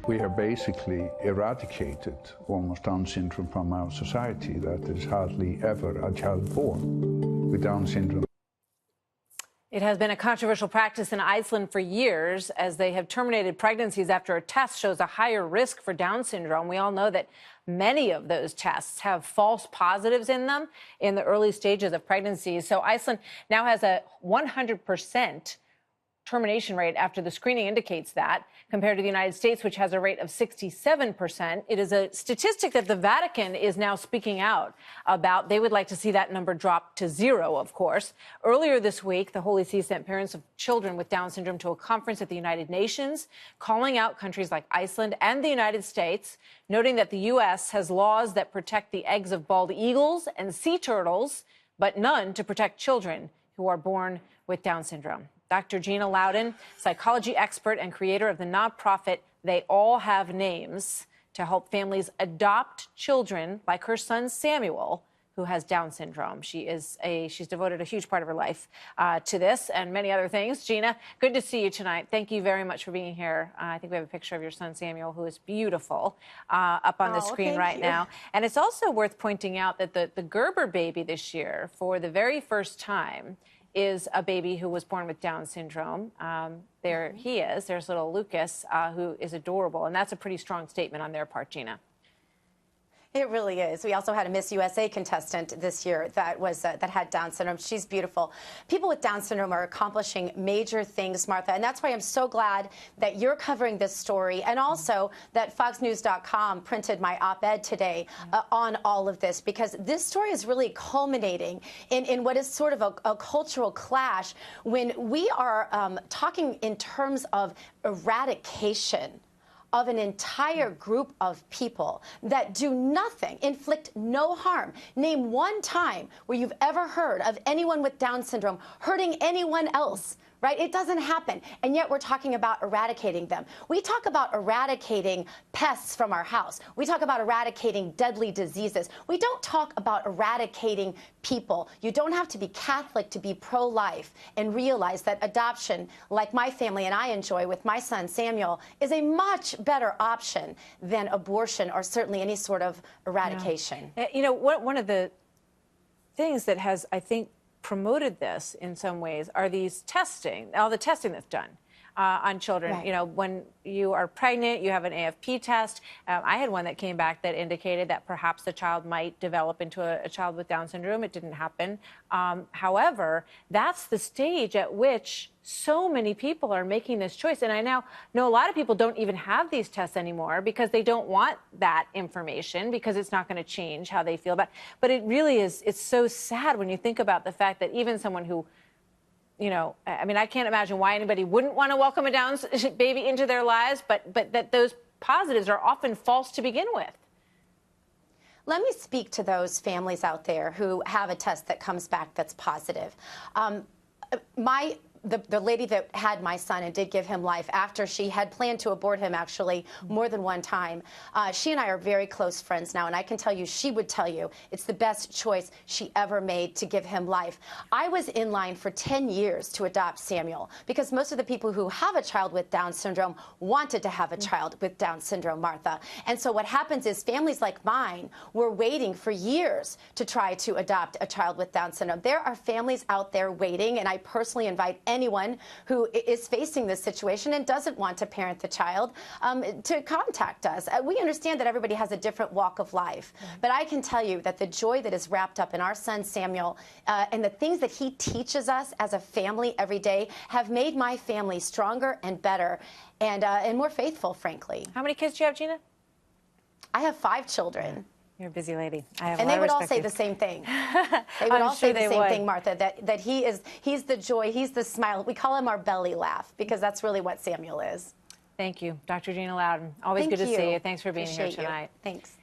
We have basically eradicated almost Down syndrome from our society. That is hardly ever a child born with Down syndrome. It has been a controversial practice in Iceland for years, as they have terminated pregnancies after a test shows a higher risk for Down syndrome. We all know that many of those tests have false positives in them in the early stages of pregnancy. So Iceland now has a 100% termination rate after the screening indicates that, compared to the United States, which has a rate of 67%. It is a statistic that the Vatican is now speaking out about. They would like to see that number drop to zero, of course. Earlier this week, the Holy See sent parents of children with Down syndrome to a conference at the United Nations, calling out countries like Iceland and the United States, noting that the U.S. has laws that protect the eggs of bald eagles and sea turtles, but none to protect children who are born with Down syndrome. Dr. Gina Loudon, psychology expert and creator of the nonprofit They All Have Names, to help families adopt children like her son Samuel, who has Down syndrome. She's devoted a huge part of her life to this and many other things. Gina, good to see you tonight. Thank you very much for being here. I think we have a picture of your son Samuel, who is beautiful, up on the screen right now. And it's also worth pointing out that the Gerber baby this year, for the very first time, is a baby who was born with Down syndrome. There he is. There's little Lucas, who is adorable. And that's a pretty strong statement on their part, Gina. It really is. We also had a Miss USA contestant this year that was that had Down syndrome. She's beautiful. People with Down syndrome are accomplishing major things, Martha, and that's why I'm so glad that you're covering this story, and also that FoxNews.com printed my op-ed today on all of this, because this story is really culminating in what is sort of a cultural clash when we are talking in terms of eradication of an entire group of people that do nothing, inflict no harm. Name one time where you've ever heard of anyone with Down syndrome hurting anyone else, right? It doesn't happen. And yet we're talking about eradicating them. We talk about eradicating pests from our house. We talk about eradicating deadly diseases. We don't talk about eradicating people. You don't have to be Catholic to be pro-life and realize that adoption, like my family and I enjoy with my son Samuel, is a much better option than abortion or certainly any sort of eradication. Yeah. You know, one of the things that has, I think, promoted this in some ways are these all the testing that's done on children. Right. You know, when you are pregnant, you have an AFP test. I had one that came back that indicated that perhaps the child might develop into a child with Down syndrome. It didn't happen. However, that's the stage at which so many people are making this choice. And I now know a lot of people don't even have these tests anymore because they don't want that information, because it's not going to change how they feel about it. But it really is, it's so sad when you think about the fact that even someone who, you know, I mean, I can't imagine why anybody wouldn't want to welcome a Down baby into their lives, but that those positives are often false to begin with. Let me speak to those families out there who have a test that comes back that's positive. The lady that had my son and did give him life after she had planned to abort him, actually, more than one time, she and I are very close friends now, and I can tell you, she would tell you, it's the best choice she ever made to give him life. I was in line for 10 years to adopt Samuel, because most of the people who have a child with Down syndrome wanted to have a child with Down syndrome, Martha. And so what happens is families like mine were waiting for years to try to adopt a child with Down syndrome. There are families out there waiting, and I personally invite anyone who is facing this situation and doesn't want to parent the child to contact us. We understand that everybody has a different walk of life, but I can tell you that the joy that is wrapped up in our son Samuel and the things that he teaches us as a family every day have made my family stronger and better and more faithful, frankly. How many kids do you have, Gina? I have 5 children. You're a busy lady. And they would all say the same thing. They would all say the same thing, Martha, that he's the joy, he's the smile. We call him our belly laugh, because that's really what Samuel is. Thank you, Dr. Gina Loudon. Always good to see you. Thanks for being here tonight. Thanks.